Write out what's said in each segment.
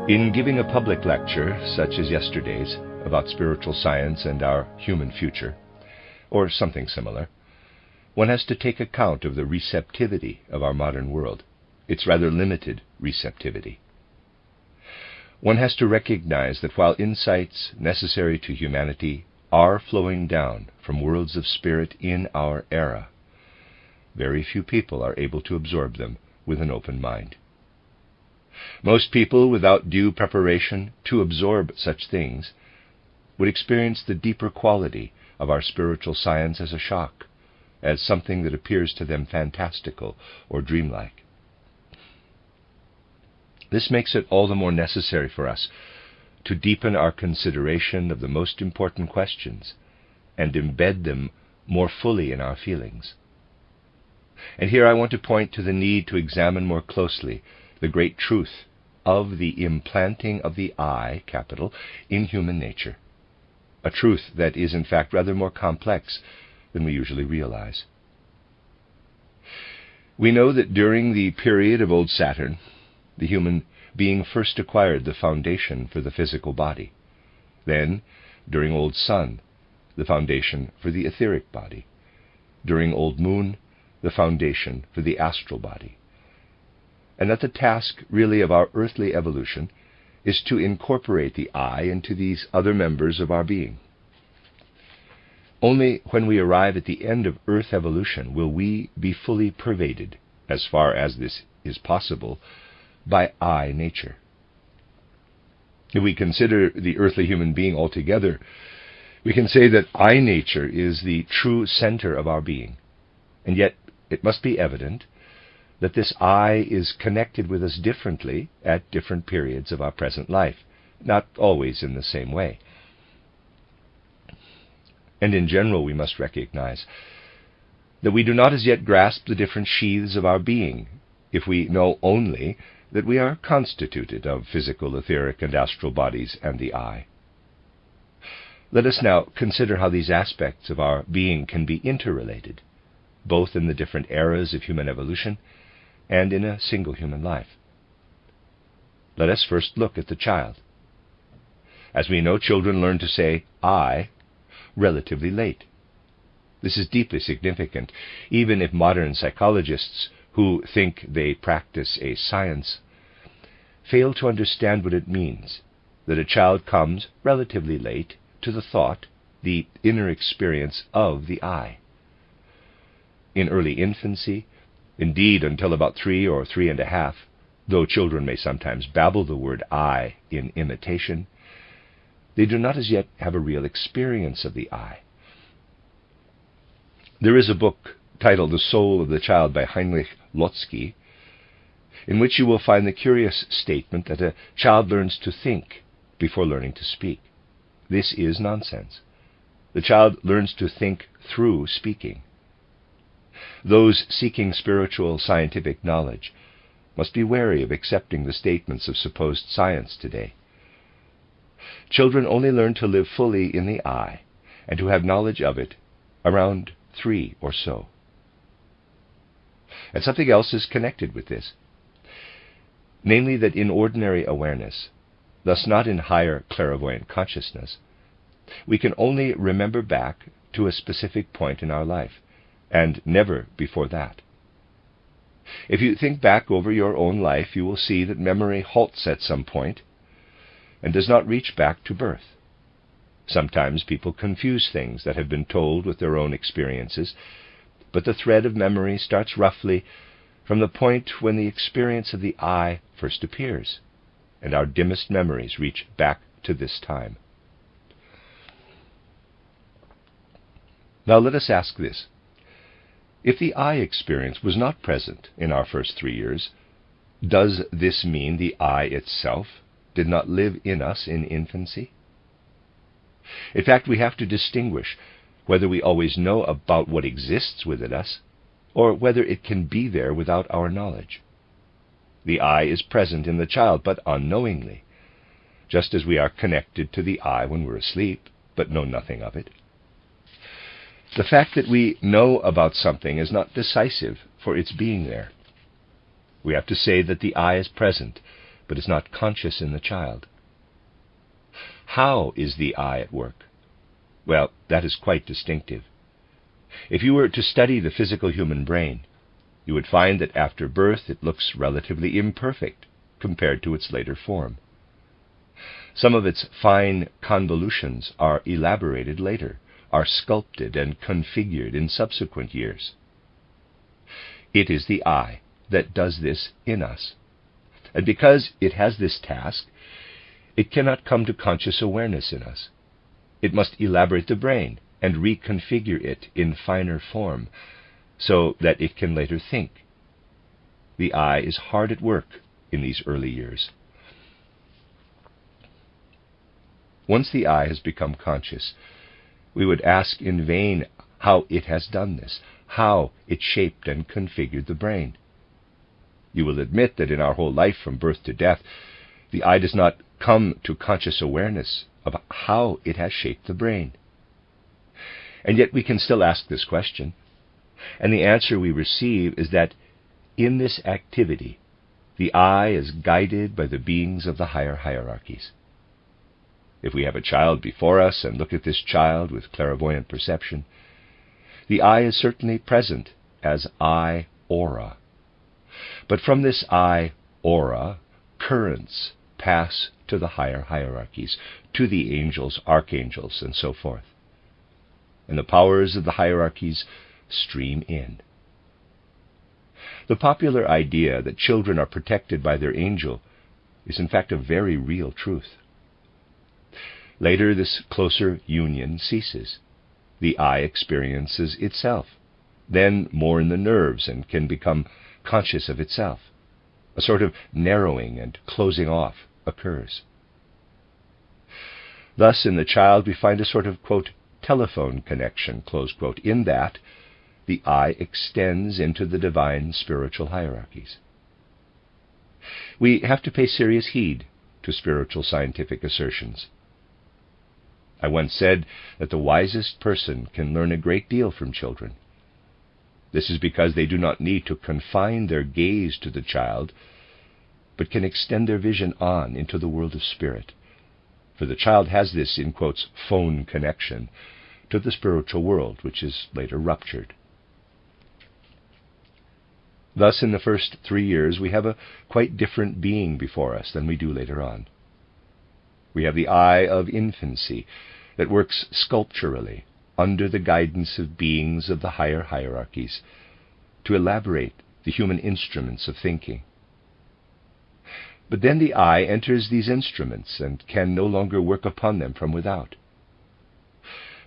In giving a public lecture, such as yesterday's, about spiritual science and our human future, or something similar, one has to take account of the receptivity of our modern world, its rather limited receptivity. One has to recognize that while insights necessary to humanity are flowing down from worlds of spirit in our era, very few people are able to absorb them with an open mind. Most people, without due preparation to absorb such things, would experience the deeper quality of our spiritual science as a shock, as something that appears to them fantastical or dreamlike. This makes it all the more necessary for us to deepen our consideration of the most important questions and embed them more fully in our feelings. And here I want to point to the need to examine more closely the great truth of the implanting of the I, capital, in human nature, a truth that is in fact rather more complex than we usually realize. We know that during the period of old Saturn, the human being first acquired the foundation for the physical body. Then, during old Sun, the foundation for the etheric body. During old Moon, the foundation for the astral body. And that the task really of our earthly evolution is to incorporate the I into these other members of our being. Only when we arrive at the end of Earth evolution will we be fully pervaded, as far as this is possible, by I nature. If we consider the earthly human being altogether, we can say that I nature is the true center of our being, and yet it must be evident that this I is connected with us differently at different periods of our present life, not always in the same way. And in general, we must recognize that we do not as yet grasp the different sheaths of our being, if we know only that we are constituted of physical, etheric, and astral bodies and the I. Let us now consider how these aspects of our being can be interrelated, both in the different eras of human evolution and in a single human life. Let us first look at the child. As we know, children learn to say I relatively late. This is deeply significant, even if modern psychologists who think they practice a science fail to understand what it means that a child comes relatively late to the thought, the inner experience of the I. In early infancy, indeed until about 3 or 3.5, though children may sometimes babble the word I in imitation, they do not as yet have a real experience of the I. There is a book titled The Soul of the Child by Heinrich Lotsky, in which you will find the curious statement that a child learns to think before learning to speak. This is nonsense. The child learns to think through speaking. Those seeking spiritual scientific knowledge must be wary of accepting the statements of supposed science today. Children only learn to live fully in the I and to have knowledge of it around 3 or so. And something else is connected with this, namely that in ordinary awareness, thus not in higher clairvoyant consciousness, we can only remember back to a specific point in our life, and never before that. If you think back over your own life, you will see that memory halts at some point and does not reach back to birth. Sometimes people confuse things that have been told with their own experiences, but the thread of memory starts roughly from the point when the experience of the I first appears, and our dimmest memories reach back to this time. Now let us ask this. If the I experience was not present in our first 3 years, does this mean the I itself did not live in us in infancy? In fact, we have to distinguish whether we always know about what exists within us, or whether it can be there without our knowledge. The I is present in the child, but unknowingly, just as we are connected to the I when we're asleep, but know nothing of it. The fact that we know about something is not decisive for its being there. We have to say that the I is present, but is not conscious in the child. How is the I at work? Well, that is quite distinctive. If you were to study the physical human brain, you would find that after birth it looks relatively imperfect compared to its later form. Some of its fine convolutions are elaborated later, are sculpted and configured in subsequent years. It is the I that does this in us. And because it has this task, it cannot come to conscious awareness in us. It must elaborate the brain and reconfigure it in finer form so that it can later think. The I is hard at work in these early years. Once the I has become conscious, we would ask in vain how it has done this, how it shaped and configured the brain. You will admit that in our whole life from birth to death, the I does not come to conscious awareness of how it has shaped the brain. And yet we can still ask this question, and the answer we receive is that in this activity, the I is guided by the beings of the higher hierarchies. If we have a child before us and look at this child with clairvoyant perception, the I is certainly present as I aura. But from this I aura, currents pass to the higher hierarchies, to the angels, archangels, and so forth. And the powers of the hierarchies stream in. The popular idea that children are protected by their angel is in fact a very real truth. Later, this closer union ceases. The I experiences itself, then more in the nerves, and can become conscious of itself. A sort of narrowing and closing off occurs. Thus, in the child we find a sort of, quote, telephone connection, close quote, in that the I extends into the divine spiritual hierarchies. We have to pay serious heed to spiritual scientific assertions. I once said that the wisest person can learn a great deal from children. This is because they do not need to confine their gaze to the child, but can extend their vision on into the world of spirit. For the child has this, in quotes, phone connection to the spiritual world, which is later ruptured. Thus, in the first 3 years, we have a quite different being before us than we do later on. We have the I of infancy that works sculpturally under the guidance of beings of the higher hierarchies to elaborate the human instruments of thinking. But then the I enters these instruments and can no longer work upon them from without.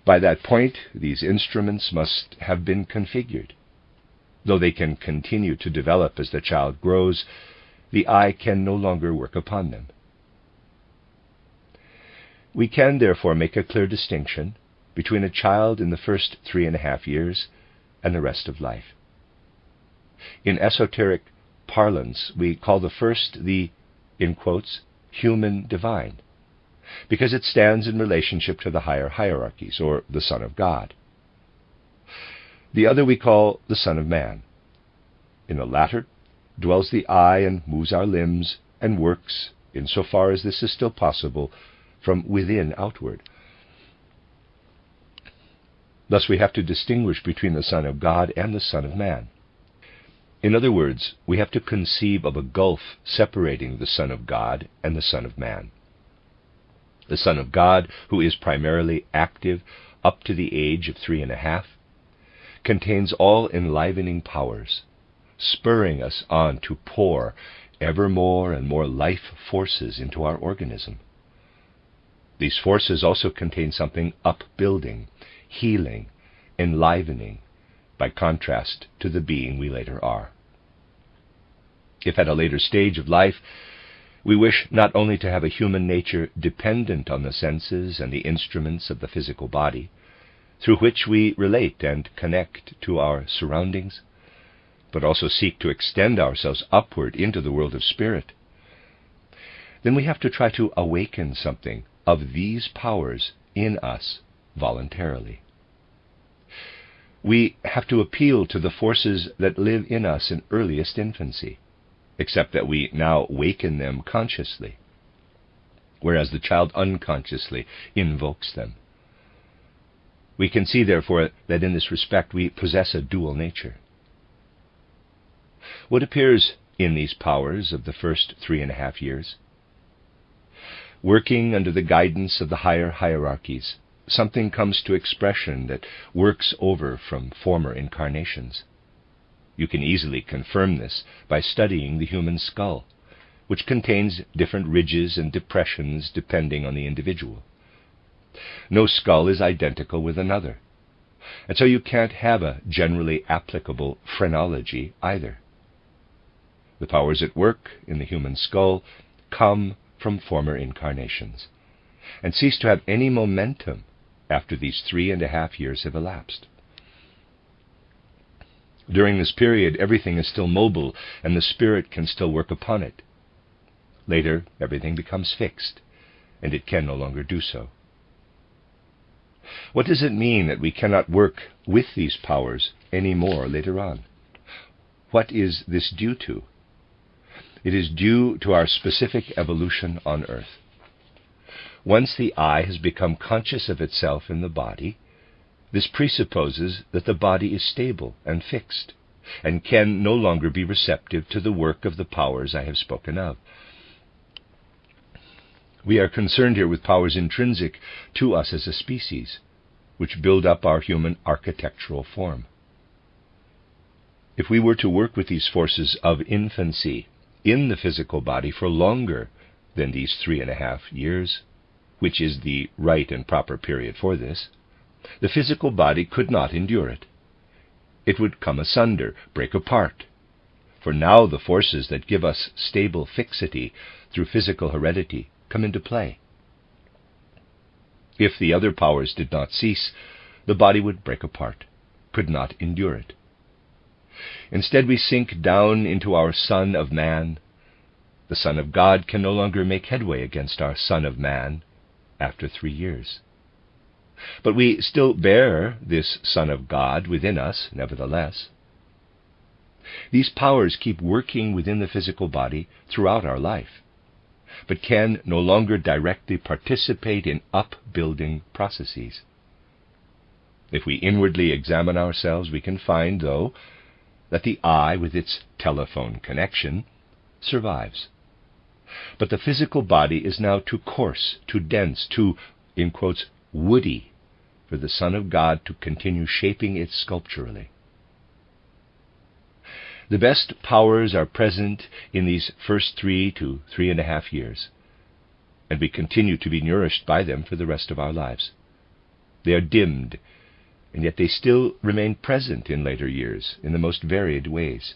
By that point, these instruments must have been configured. Though they can continue to develop as the child grows, the I can no longer work upon them. We can therefore make a clear distinction between a child in the first 3.5 years and the rest of life. In esoteric parlance, we call the first the, in quotes, human divine, because it stands in relationship to the higher hierarchies, or the Son of God. The other we call the Son of Man. In the latter dwells the I and moves our limbs and works, insofar as this is still possible, from within outward. Thus we have to distinguish between the Son of God and the Son of Man. In other words, we have to conceive of a gulf separating the Son of God and the Son of Man. The Son of God, who is primarily active up to the age of 3.5, contains all enlivening powers, spurring us on to pour ever more and more life forces into our organism. These forces also contain something upbuilding, healing, enlivening, by contrast to the being we later are. If at a later stage of life we wish not only to have a human nature dependent on the senses and the instruments of the physical body, through which we relate and connect to our surroundings, but also seek to extend ourselves upward into the world of spirit, then we have to try to awaken something of these powers in us voluntarily. We have to appeal to the forces that live in us in earliest infancy, except that we now waken them consciously, whereas the child unconsciously invokes them. We can see, therefore, that in this respect we possess a dual nature. What appears in these powers of the first 3.5 years? Working under the guidance of the higher hierarchies, something comes to expression that works over from former incarnations. You can easily confirm this by studying the human skull, which contains different ridges and depressions depending on the individual. No skull is identical with another, and so you can't have a generally applicable phrenology either. The powers at work in the human skull come from former incarnations, and cease to have any momentum after these 3.5 years have elapsed. During this period, everything is still mobile, and the spirit can still work upon it. Later, everything becomes fixed, and it can no longer do so. What does it mean that we cannot work with these powers any more later on? What is this due to? It is due to our specific evolution on earth. Once the I has become conscious of itself in the body, this presupposes that the body is stable and fixed, and can no longer be receptive to the work of the powers I have spoken of. We are concerned here with powers intrinsic to us as a species, which build up our human architectural form. If we were to work with these forces of infancy in the physical body for longer than these 3.5 years, which is the right and proper period for this, the physical body could not endure it. It would come asunder, break apart. For now the forces that give us stable fixity through physical heredity come into play. If the other powers did not cease, the body would break apart, could not endure it. Instead, we sink down into our Son of Man. The Son of God can no longer make headway against our Son of Man after 3 years. But we still bear this Son of God within us, nevertheless. These powers keep working within the physical body throughout our life, but can no longer directly participate in upbuilding processes. If we inwardly examine ourselves, we can find, though, that the I, with its telephone connection, survives. But the physical body is now too coarse, too dense, too, in quotes, woody, for the Son of God to continue shaping it sculpturally. The best powers are present in these first 3 to 3.5 years, and we continue to be nourished by them for the rest of our lives. They are dimmed, and yet they still remain present in later years in the most varied ways.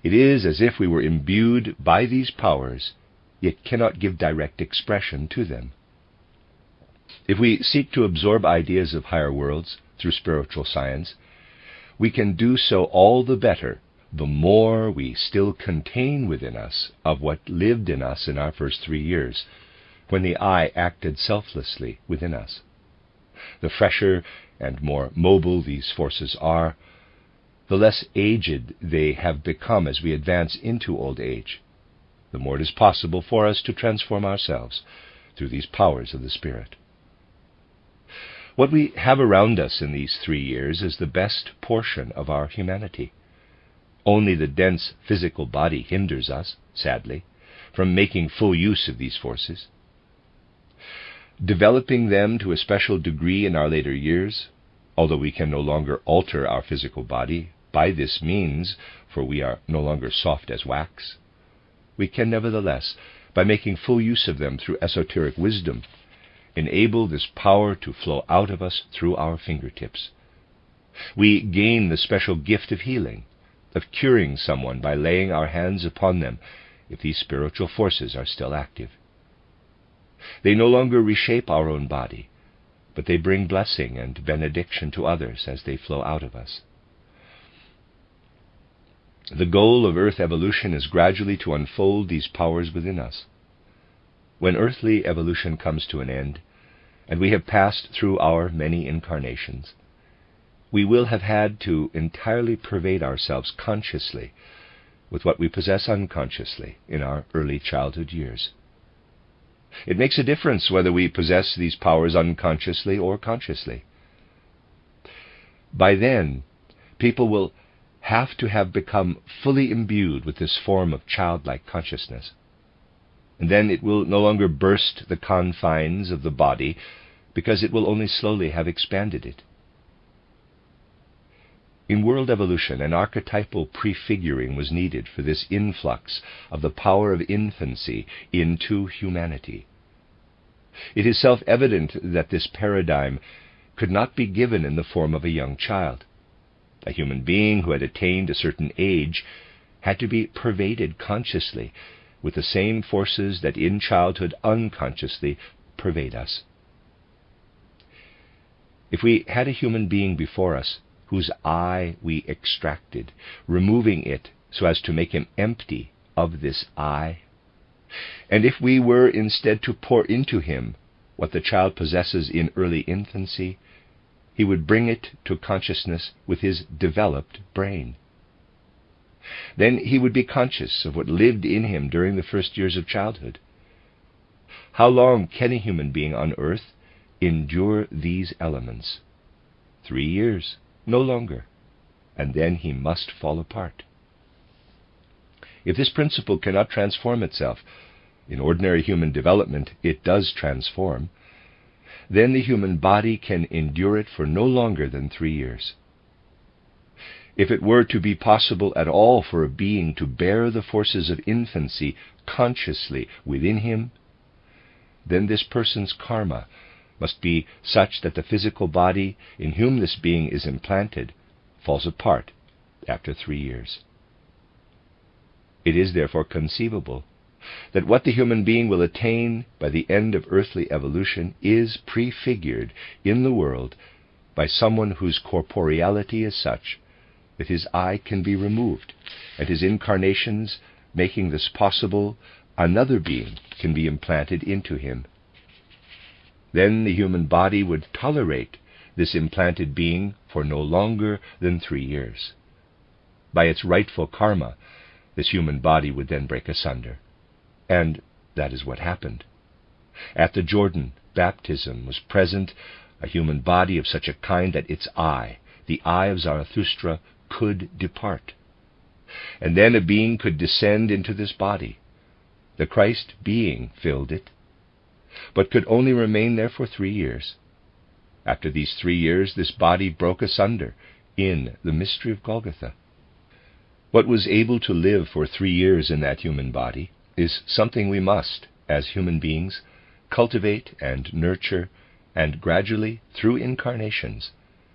It is as if we were imbued by these powers, yet cannot give direct expression to them. If we seek to absorb ideas of higher worlds through spiritual science, we can do so all the better the more we still contain within us of what lived in us in our first 3 years, when the I acted selflessly within us. The fresher and more mobile these forces are, the less aged they have become as we advance into old age, the more it is possible for us to transform ourselves through these powers of the Spirit. What we have around us in these 3 years is the best portion of our humanity. Only the dense physical body hinders us, sadly, from making full use of these forces. Developing them to a special degree in our later years, although we can no longer alter our physical body by this means, for we are no longer soft as wax, we can nevertheless, by making full use of them through esoteric wisdom, enable this power to flow out of us through our fingertips. We gain the special gift of healing, of curing someone by laying our hands upon them if these spiritual forces are still active. They no longer reshape our own body, but they bring blessing and benediction to others as they flow out of us. The goal of earth evolution is gradually to unfold these powers within us. When earthly evolution comes to an end, and we have passed through our many incarnations, we will have had to entirely pervade ourselves consciously with what we possess unconsciously in our early childhood years. It makes a difference whether we possess these powers unconsciously or consciously. By then, people will have to have become fully imbued with this form of childlike consciousness. And then it will no longer burst the confines of the body, because it will only slowly have expanded it. In world evolution, an archetypal prefiguring was needed for this influx of the power of infancy into humanity. It is self-evident that this paradigm could not be given in the form of a young child. A human being who had attained a certain age had to be pervaded consciously with the same forces that in childhood unconsciously pervade us. If we had a human being before us whose I we extracted, removing it so as to make him empty of this I, and if we were instead to pour into him what the child possesses in early infancy, he would bring it to consciousness with his developed brain. Then he would be conscious of what lived in him during the first years of childhood. How long can a human being on earth endure these elements? 3 years, no longer, and then he must fall apart. If this principle cannot transform itself, in ordinary human development it does transform, then the human body can endure it for no longer than 3 years. If it were to be possible at all for a being to bear the forces of infancy consciously within him, then this person's karma must be such that the physical body in whom this being is implanted falls apart after 3 years. It is therefore conceivable that what the human being will attain by the end of earthly evolution is prefigured in the world by someone whose corporeality is such that his I can be removed, and his incarnations making this possible, another being can be implanted into him. Then the human body would tolerate this implanted being for no longer than 3 years. By its rightful karma, this human body would then break asunder. And that is what happened. At the Jordan, baptism was present a human body of such a kind that its I, the I of Zarathustra, could depart. And then a being could descend into this body. The Christ being filled it, but could only remain there for 3 years. After these 3 years, this body broke asunder in the mystery of Golgotha. What was able to live for 3 years in that human body is something we must, as human beings, cultivate and nurture, and gradually, through incarnations,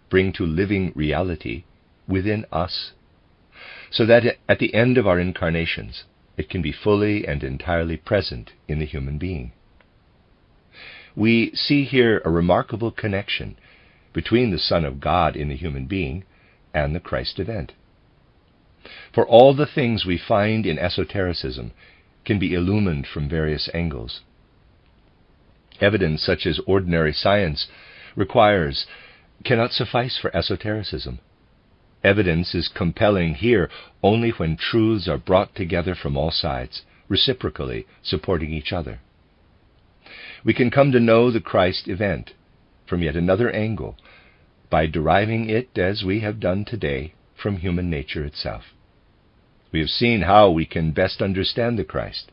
bring to living reality within us, so that at the end of our incarnations, it can be fully and entirely present in the human being. We see here a remarkable connection between the Son of God in the human being and the Christ event. For all the things we find in esotericism can be illumined from various angles. Evidence such as ordinary science cannot suffice for esotericism. Evidence is compelling here only when truths are brought together from all sides, reciprocally supporting each other. We can come to know the Christ event from yet another angle by deriving it, as we have done today, from human nature itself. We have seen how we can best understand the Christ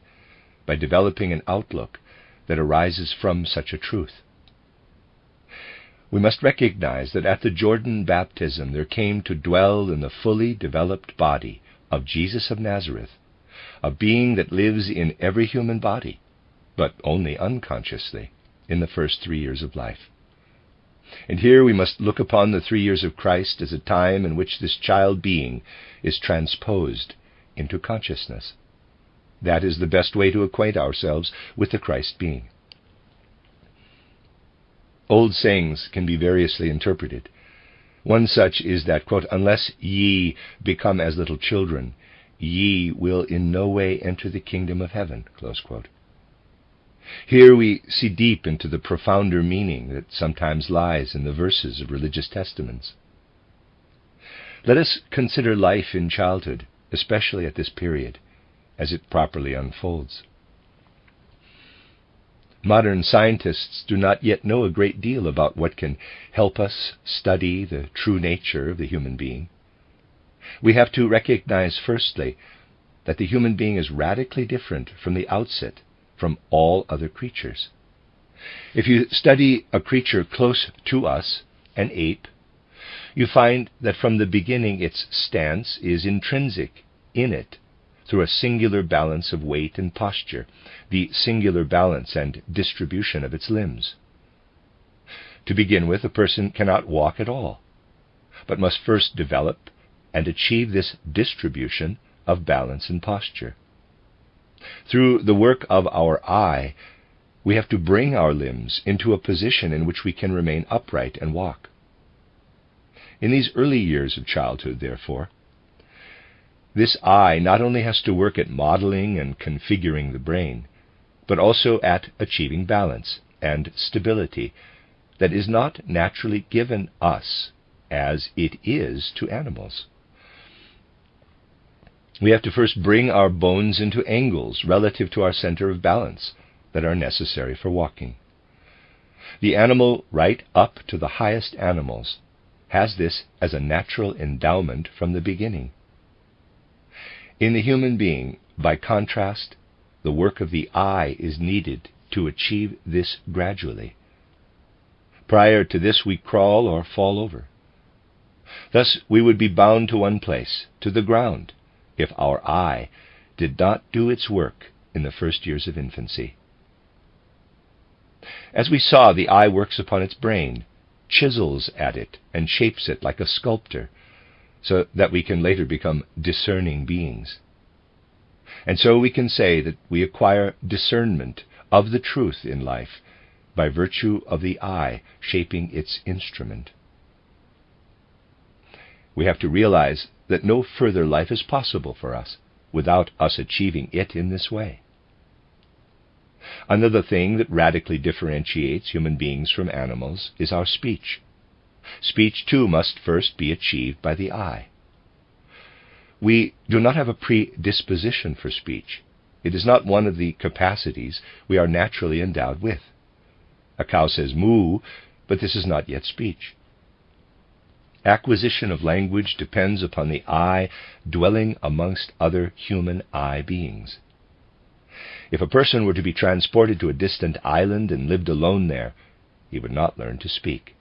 by developing an outlook that arises from such a truth. We must recognize that at the Jordan baptism there came to dwell in the fully developed body of Jesus of Nazareth a being that lives in every human body, but only unconsciously in the first 3 years of life. And here we must look upon the 3 years of Christ as a time in which this child being is transposed into consciousness. That is the best way to acquaint ourselves with the Christ being. Old sayings can be variously interpreted. One such is that, quote, "Unless ye become as little children, ye will in no way enter the kingdom of heaven," close quote. Here we see deep into the profounder meaning that sometimes lies in the verses of religious testaments. Let us consider life in childhood especially at this period, as it properly unfolds. Modern scientists do not yet know a great deal about what can help us study the true nature of the human being. We have to recognize, firstly, that the human being is radically different from the outset from all other creatures. If you study a creature close to us, an ape, you find that from the beginning its stance is intrinsic in it, through a singular balance of weight and posture, the singular balance and distribution of its limbs. To begin with, a person cannot walk at all, but must first develop and achieve this distribution of balance and posture. Through the work of our eye, we have to bring our limbs into a position in which we can remain upright and walk. In these early years of childhood, therefore, this eye not only has to work at modeling and configuring the brain, but also at achieving balance and stability that is not naturally given us as it is to animals. We have to first bring our bones into angles relative to our center of balance that are necessary for walking. The animal, right up to the highest animals, has this as a natural endowment from the beginning. In the human being, by contrast, the work of the eye is needed to achieve this gradually. Prior to this, we crawl or fall over. Thus, we would be bound to one place, to the ground, if our eye did not do its work in the first years of infancy. As we saw, the eye works upon its brain, chisels at it, and shapes it like a sculptor, so that we can later become discerning beings. And so we can say that we acquire discernment of the truth in life by virtue of the eye shaping its instrument. We have to realize that no further life is possible for us without us achieving it in this way. Another thing that radically differentiates human beings from animals is our speech. Speech, too, must first be achieved by the eye. We do not have a predisposition for speech. It is not one of the capacities we are naturally endowed with. A cow says moo, but this is not yet speech. Acquisition of language depends upon the eye dwelling amongst other human eye beings. If a person were to be transported to a distant island and lived alone there, he would not learn to speak.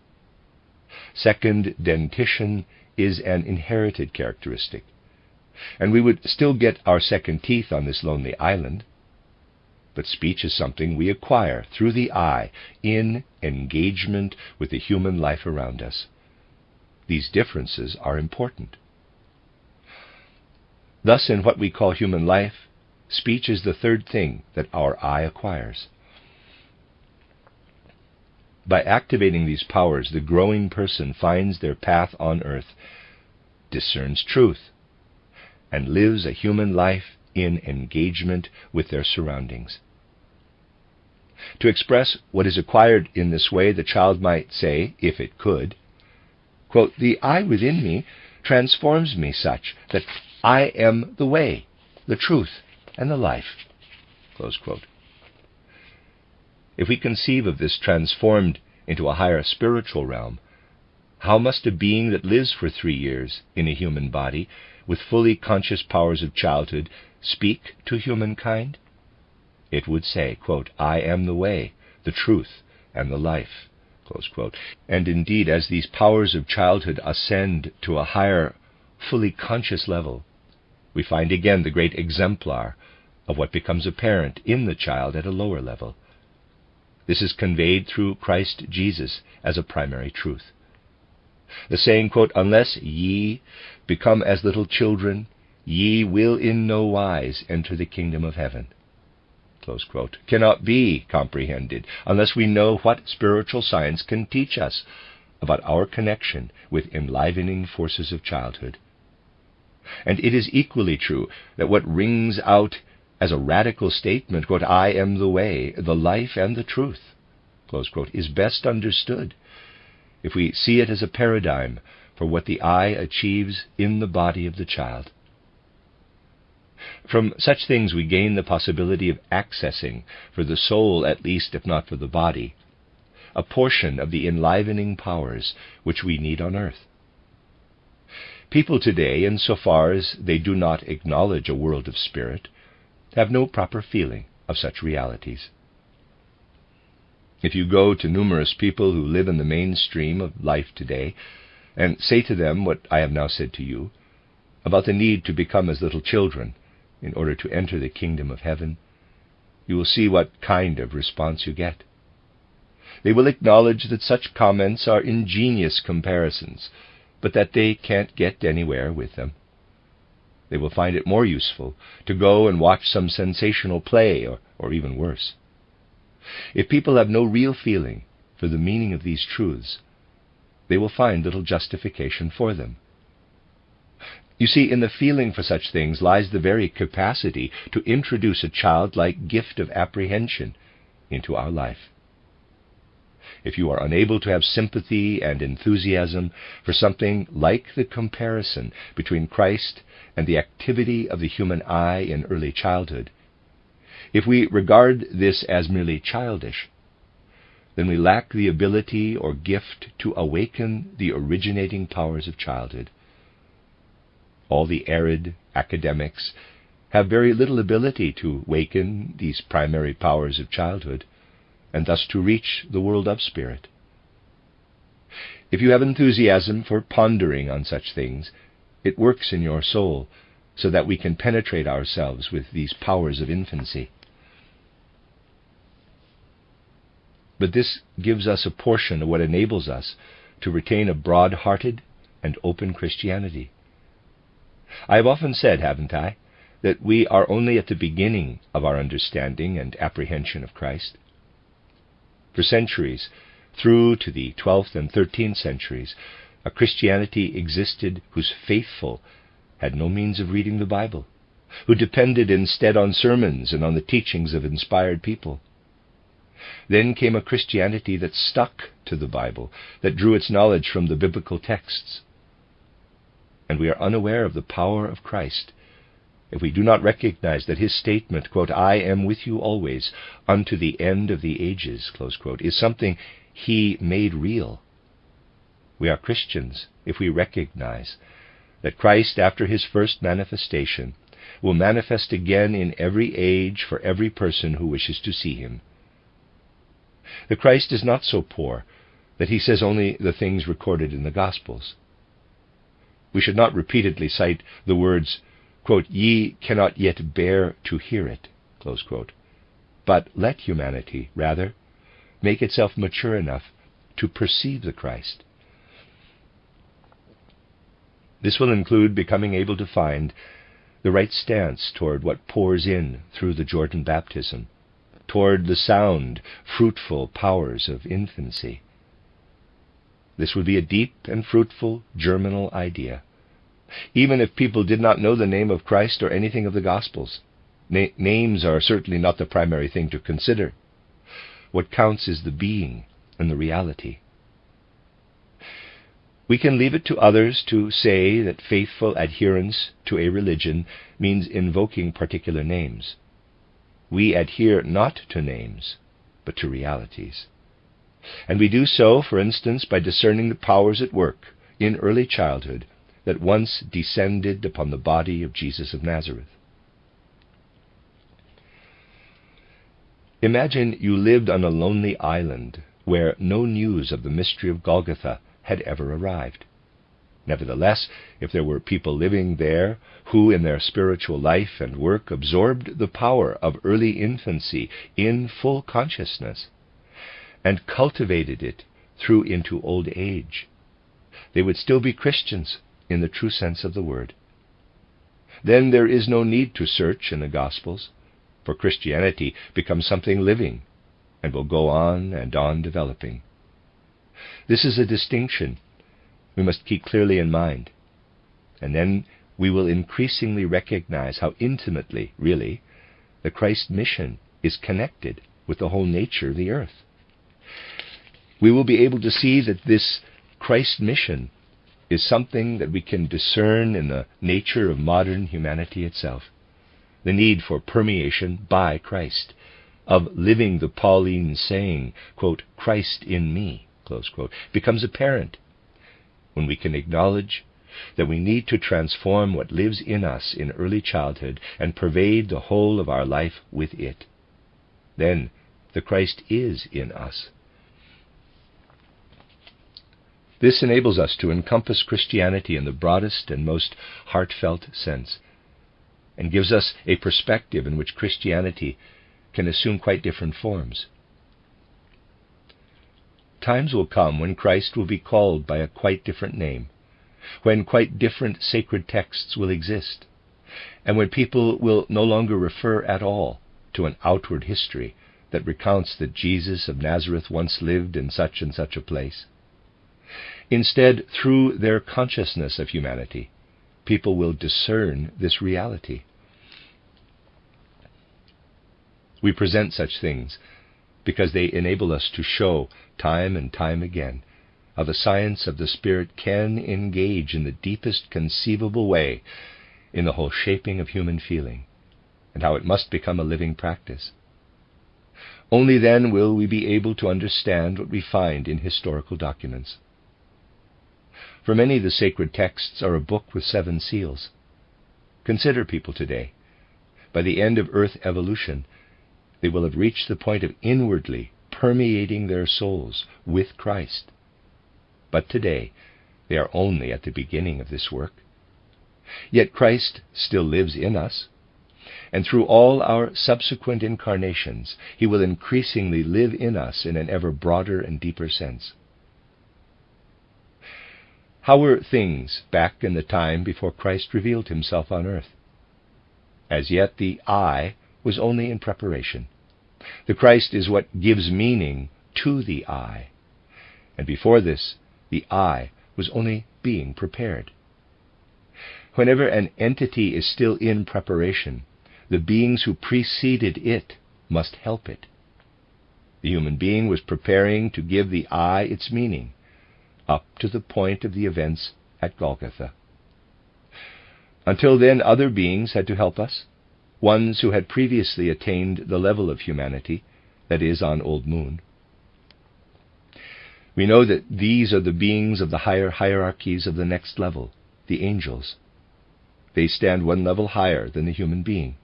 Second dentition is an inherited characteristic, and we would still get our second teeth on this lonely island. But speech is something we acquire through the eye in engagement with the human life around us. These differences are important. Thus, in what we call human life, speech is the third thing that our eye acquires. By activating these powers, the growing person finds their path on earth, discerns truth, and lives a human life in engagement with their surroundings. To express what is acquired in this way, the child might say, if it could, quote, "The I within me transforms me such that I am the way, the truth, and the life." Close quote. If we conceive of this transformed into a higher spiritual realm, how must a being that lives for 3 years in a human body with fully conscious powers of childhood speak to humankind? It would say, quote, "I am the way, the truth, and the life." Close quote. And indeed, as these powers of childhood ascend to a higher, fully conscious level, we find again the great exemplar of what becomes apparent in the child at a lower level. This is conveyed through Christ Jesus as a primary truth. The saying, quote, "Unless ye become as little children, ye will in no wise enter the kingdom of heaven," close quote, cannot be comprehended unless we know what spiritual science can teach us about our connection with enlivening forces of childhood. And it is equally true that what rings out as a radical statement, quote, "I am the way, the life, and the truth," close quote, is best understood if we see it as a paradigm for what the eye achieves in the body of the child. From such things we gain the possibility of accessing, for the soul at least if not for the body, a portion of the enlivening powers which we need on earth. People today, in so far as they do not acknowledge a world of spirit, have no proper feeling of such realities. If you go to numerous people who live in the mainstream of life today, and say to them what I have now said to you, about the need to become as little children in order to enter the kingdom of heaven, you will see what kind of response you get. They will acknowledge that such comments are ingenious comparisons, but that they can't get anywhere with them. They will find it more useful to go and watch some sensational play, or even worse. If people have no real feeling for the meaning of these truths, they will find little justification for them. You see, in the feeling for such things lies the very capacity to introduce a childlike gift of apprehension into our life. If you are unable to have sympathy and enthusiasm for something like the comparison between Christ and the activity of the human eye in early childhood, if we regard this as merely childish, then we lack the ability or gift to awaken the originating powers of childhood. All the arid academics have very little ability to waken these primary powers of childhood, and thus to reach the world of spirit. If you have enthusiasm for pondering on such things, it works in your soul so that we can penetrate ourselves with these powers of infancy. But this gives us a portion of what enables us to retain a broad-hearted and open Christianity. I have often said, haven't I, that we are only at the beginning of our understanding and apprehension of Christ. For centuries, through to the 12th and 13th centuries, a Christianity existed whose faithful had no means of reading the Bible, who depended instead on sermons and on the teachings of inspired people. Then came a Christianity that stuck to the Bible, that drew its knowledge from the biblical texts. And we are unaware of the power of Christ if we do not recognize that his statement, quote, "I am with you always, unto the end of the ages," close quote, is something he made real. We are Christians if we recognize that Christ, after his first manifestation, will manifest again in every age for every person who wishes to see him. The Christ is not so poor that he says only the things recorded in the Gospels. We should not repeatedly cite the words, quote, "Ye cannot yet bear to hear it," close quote, but let humanity, rather, make itself mature enough to perceive the Christ. This will include becoming able to find the right stance toward what pours in through the Jordan baptism, toward the sound, fruitful powers of infancy. This would be a deep and fruitful germinal idea. Even if people did not know the name of Christ or anything of the Gospels, names are certainly not the primary thing to consider. What counts is the being and the reality. We can leave it to others to say that faithful adherence to a religion means invoking particular names. We adhere not to names, but to realities. And we do so, for instance, by discerning the powers at work in early childhood that once descended upon the body of Jesus of Nazareth. Imagine you lived on a lonely island where no news of the mystery of Golgotha had ever arrived. Nevertheless, if there were people living there who in their spiritual life and work absorbed the power of early infancy in full consciousness and cultivated it through into old age, they would still be Christians in the true sense of the word. Then there is no need to search in the Gospels, for Christianity becomes something living and will go on and on developing. This is a distinction we must keep clearly in mind, and then we will increasingly recognize how intimately, really, the Christ mission is connected with the whole nature of the earth. We will be able to see that this Christ mission is something that we can discern in the nature of modern humanity itself. the need for permeation by Christ, of living the Pauline saying, quote, Christ in me, close quote, becomes apparent when we can acknowledge that we need to transform what lives in us in early childhood and pervade the whole of our life with it. Then the Christ is in us. This enables us to encompass Christianity in the broadest and most heartfelt sense, and gives us a perspective in which Christianity can assume quite different forms. Times will come when Christ will be called by a quite different name, when quite different sacred texts will exist, and when people will no longer refer at all to an outward history that recounts that Jesus of Nazareth once lived in such and such a place. Instead, through their consciousness of humanity, people will discern this reality. We present such things because they enable us to show, time and time again, how the science of the Spirit can engage in the deepest conceivable way in the whole shaping of human feeling, and how it must become a living practice. Only then will we be able to understand what we find in historical documents. For many, the sacred texts are a book with 7 seals. Consider people today. By the end of Earth evolution, they will have reached the point of inwardly permeating their souls with Christ. But today, they are only at the beginning of this work. Yet Christ still lives in us, and through all our subsequent incarnations, he will increasingly live in us in an ever broader and deeper sense. How were things back in the time before Christ revealed himself on earth? As yet the I was only in preparation. The Christ is what gives meaning to the I. And before this, the I was only being prepared. Whenever an entity is still in preparation, the beings who preceded it must help it. The human being was preparing to give the I its meaning, up to the point of the events at Golgotha. Until then, other beings had to help us, ones who had previously attained the level of humanity, that is, on Old Moon. We know that these are the beings of the higher hierarchies of the next level, the angels. They stand one level higher than the human being.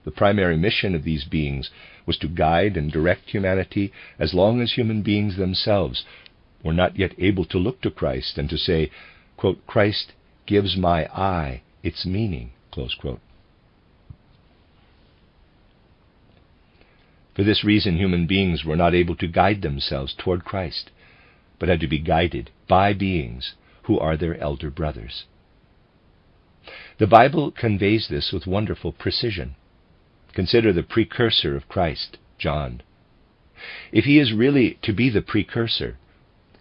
The primary mission of these beings was to guide and direct humanity as long as human beings themselves were not yet able to look to Christ and to say, quote, Christ gives my I its meaning, close quote. For this reason, human beings were not able to guide themselves toward Christ, but had to be guided by beings who are their elder brothers. The Bible conveys this with wonderful precision. Consider the precursor of Christ, John. If he is really to be the precursor,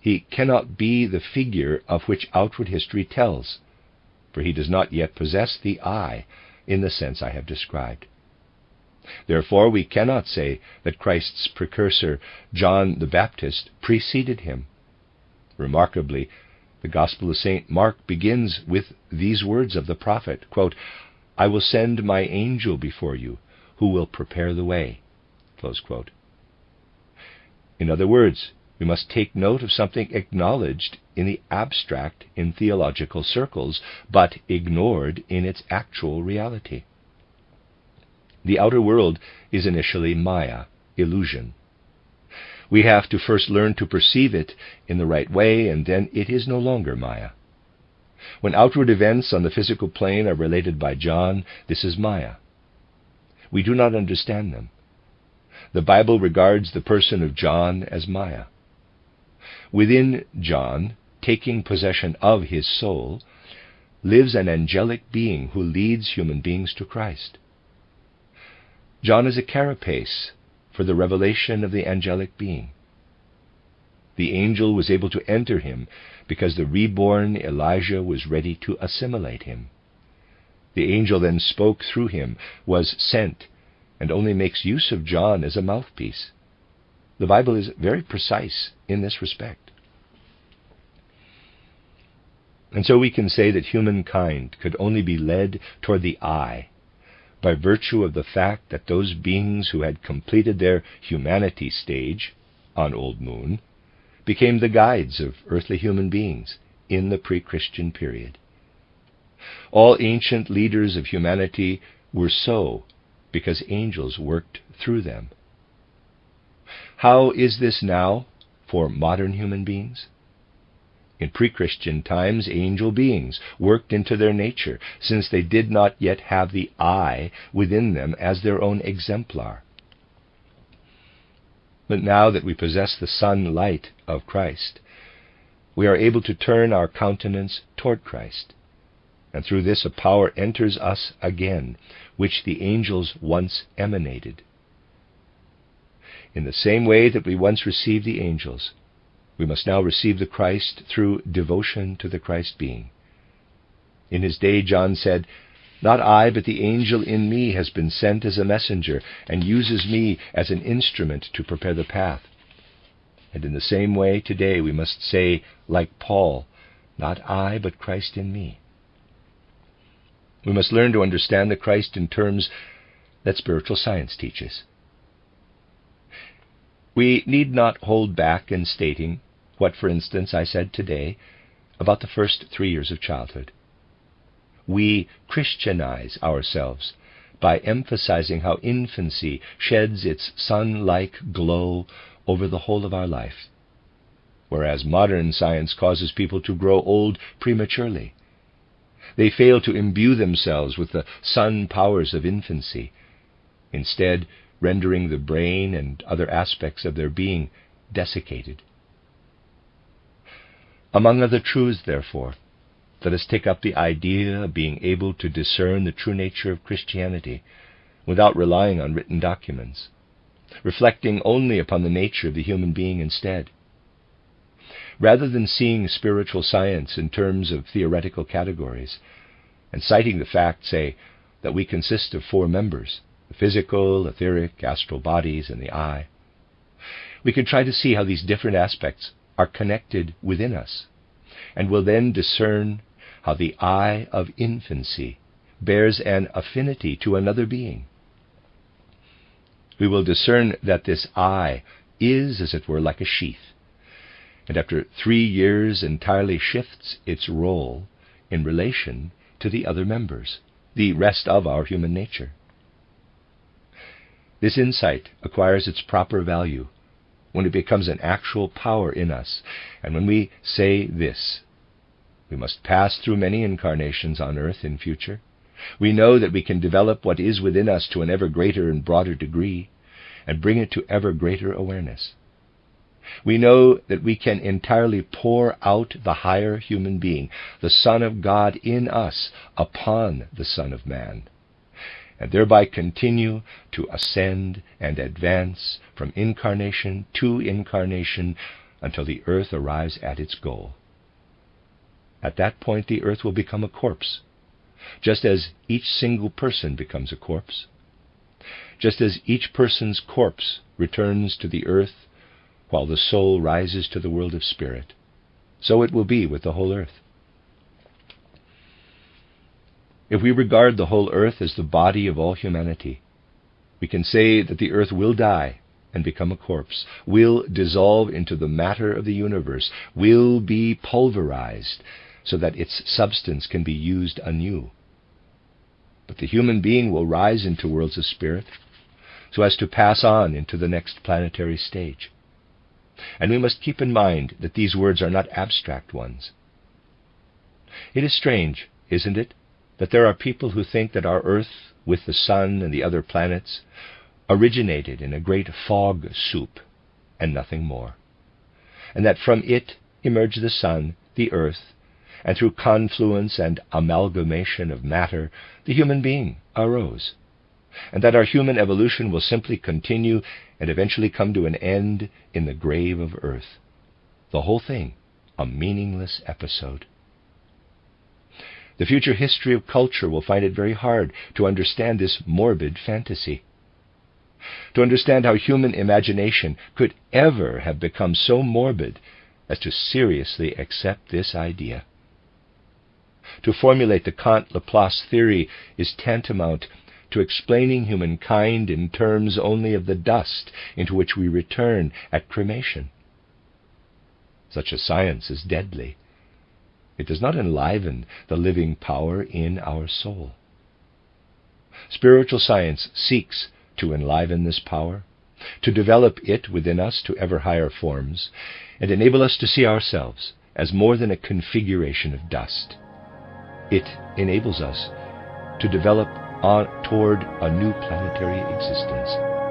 he cannot be the figure of which outward history tells, for he does not yet possess the I in the sense I have described. Therefore, we cannot say that Christ's precursor, John the Baptist, preceded him. Remarkably, the Gospel of St. Mark begins with these words of the prophet, quote, I will send my angel before you, who will prepare the way, close quote. In other words, we must take note of something acknowledged in the abstract in theological circles, but ignored in its actual reality. The outer world is initially Maya, illusion. We have to first learn to perceive it in the right way, and then it is no longer Maya. When outward events on the physical plane are related by John, this is Maya. We do not understand them. The Bible regards the person of John as Maya. Within John, taking possession of his soul, lives an angelic being who leads human beings to Christ. John is a carapace for the revelation of the angelic being. The angel was able to enter him because the reborn Elijah was ready to assimilate him. The angel then spoke through him, was sent, and only makes use of John as a mouthpiece. The Bible is very precise in this respect. And so we can say that humankind could only be led toward the I by virtue of the fact that those beings who had completed their humanity stage on Old Moon became the guides of earthly human beings in the pre-Christian period. All ancient leaders of humanity were so because angels worked through them. How is this now for modern human beings? In pre-Christian times, angel beings worked into their nature, since they did not yet have the I within them as their own exemplar. But now that we possess the sunlight of Christ, we are able to turn our countenance toward Christ, and through this a power enters us again, which the angels once emanated. In the same way that we once received the angels, we must now receive the Christ through devotion to the Christ being. In his day, John said, "Not I, but the angel in me has been sent as a messenger, and uses me as an instrument to prepare the path." And in the same way, today we must say, like Paul, "Not I, but Christ in me." We must learn to understand the Christ in terms that spiritual science teaches. We need not hold back in stating what, for instance, I said today about the first 3 years of childhood. We Christianize ourselves by emphasizing how infancy sheds its sun-like glow over the whole of our life, whereas modern science causes people to grow old prematurely. They fail to imbue themselves with the sun powers of infancy, instead rendering the brain and other aspects of their being desiccated. Among other truths, therefore, let us take up the idea of being able to discern the true nature of Christianity without relying on written documents, reflecting only upon the nature of the human being instead. Rather than seeing spiritual science in terms of theoretical categories, and citing the fact, say, that we consist of 4 members, the physical, etheric, astral bodies, and the I, we can try to see how these different aspects are connected within us, and will then discern how the I of infancy bears an affinity to another being. We will discern that this I is, as it were, like a sheath, and after 3 years entirely shifts its role in relation to the other members, the rest of our human nature. This insight acquires its proper value when it becomes an actual power in us, and when we say this: we must pass through many incarnations on earth in future. We know that we can develop what is within us to an ever greater and broader degree, and bring it to ever greater awareness. We know that we can entirely pour out the higher human being, the Son of God in us, upon the Son of Man, and thereby continue to ascend and advance from incarnation to incarnation until the earth arrives at its goal. At that point, the earth will become a corpse, just as each single person becomes a corpse. Just as each person's corpse returns to the earth while the soul rises to the world of spirit, so it will be with the whole earth. If we regard the whole earth as the body of all humanity, we can say that the earth will die and become a corpse, will dissolve into the matter of the universe, will be pulverized so that its substance can be used anew. But the human being will rise into worlds of spirit so as to pass on into the next planetary stage. And we must keep in mind that these words are not abstract ones. It is strange, isn't it, that there are people who think that our earth, with the sun and the other planets, originated in a great fog soup and nothing more, and that from it emerged the sun, the earth, and through confluence and amalgamation of matter, the human being arose, and that our human evolution will simply continue and eventually come to an end in the grave of earth. The whole thing a meaningless episode. The future history of culture will find it very hard to understand this morbid fantasy. To understand how human imagination could ever have become so morbid as to seriously accept this idea. To formulate the Kant-Laplace theory is tantamount to explaining humankind in terms only of the dust into which we return at cremation. Such a science is deadly. It does not enliven the living power in our soul. Spiritual science seeks to enliven this power, to develop it within us to ever higher forms, and enable us to see ourselves as more than a configuration of dust. It enables us to develop toward a new planetary existence.